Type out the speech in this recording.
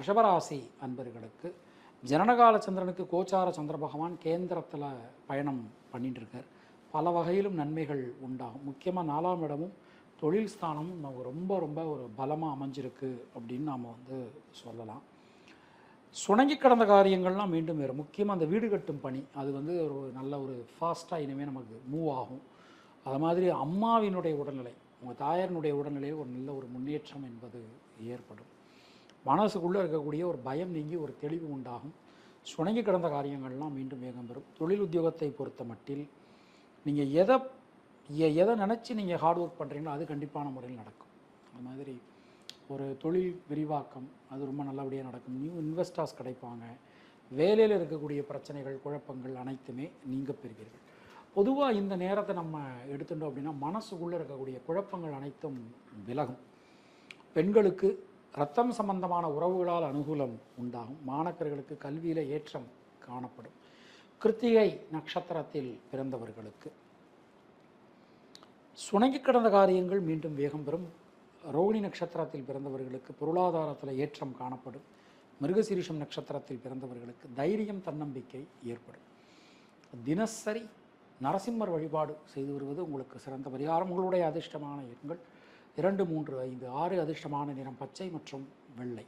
ரிஷபராசி அன்பர்களுக்கு ஜனனகால சந்திரனுக்கு கோச்சார சந்திர பகவான் கேந்திரத்தில் பயணம் பண்ணிட்டு இருக்கார். பல வகையிலும் நன்மைகள் உண்டாகும். முக்கியமாக 4ஆம் இடமும் தொழில் ஸ்தானமும் நமக்கு ரொம்ப ரொம்ப ஒரு பலமாக அமைஞ்சிருக்கு அப்படின்னு நாம் சொல்லலாம். சுணங்கி கிடந்த காரியங்கள்லாம் மீண்டும் வேறு. முக்கியமாக அந்த வீடு கட்டும் பணி அது ஒரு நல்ல ஒரு ஃபாஸ்ட்டாக இனிமேல் நமக்கு மூவ் ஆகும். அது மாதிரி அம்மாவினுடைய உடல்நிலை, உங்கள் தாயாரினுடைய உடல்நிலையில் ஒரு நல்ல ஒரு முன்னேற்றம் என்பது ஏற்படும். மனசுக்குள்ளே இருக்கக்கூடிய ஒரு பயம் நீங்கி ஒரு தெளிவு உண்டாகும். சுணங்கி கிடந்த காரியங்கள்லாம் மீண்டும் வேகம் பெறும். தொழில் உத்தியோகத்தை பொறுத்த மட்டில் நீங்கள் எதை நினச்சி நீங்கள் ஹார்ட் ஒர்க் பண்ணுறீங்களோ அது கண்டிப்பான முறையில் நடக்கும். அது மாதிரி ஒரு தொழில் விரிவாக்கம் அது ரொம்ப நல்லபடியாக நடக்கும். நியூ இன்வெஸ்டர்ஸ் கிடைப்பாங்க. வேலையில் இருக்கக்கூடிய பிரச்சனைகள் குழப்பங்கள் அனைத்துமே நீங்க பெறுவீர்கள். பொதுவாக இந்த நேரத்தை நம்ம எடுத்துட்டோம் அப்படின்னா மனசுக்குள்ளே இருக்கக்கூடிய குழப்பங்கள் அனைத்தும் விலகும். பெண்களுக்கு இரத்தம் சம்பந்தமான உறவுகளால் அனுகூலம் உண்டாகும். மாணக்கர்களுக்கு கல்வியில் ஏற்றம் காணப்படும். கிருத்திகை நட்சத்திரத்தில் பிறந்தவர்களுக்கு சுணங்கி கிடந்த காரியங்கள் மீண்டும் வேகம் பெறும். ரோகிணி நட்சத்திரத்தில் பிறந்தவர்களுக்கு பொருளாதாரத்தில் ஏற்றம் காணப்படும். மிருகசீரிஷம் நட்சத்திரத்தில் பிறந்தவர்களுக்கு தைரியம் தன்னம்பிக்கை ஏற்படும். தினசரி நரசிம்மர் வழிபாடு செய்து வருவது உங்களுக்கு சிறந்த பரிகாரம். உங்களுடைய அதிர்ஷ்டமான எண்கள் 2, 3, 5, 6. அதிர்ஷ்டமான நிறம் பச்சை மற்றும் வெள்ளை.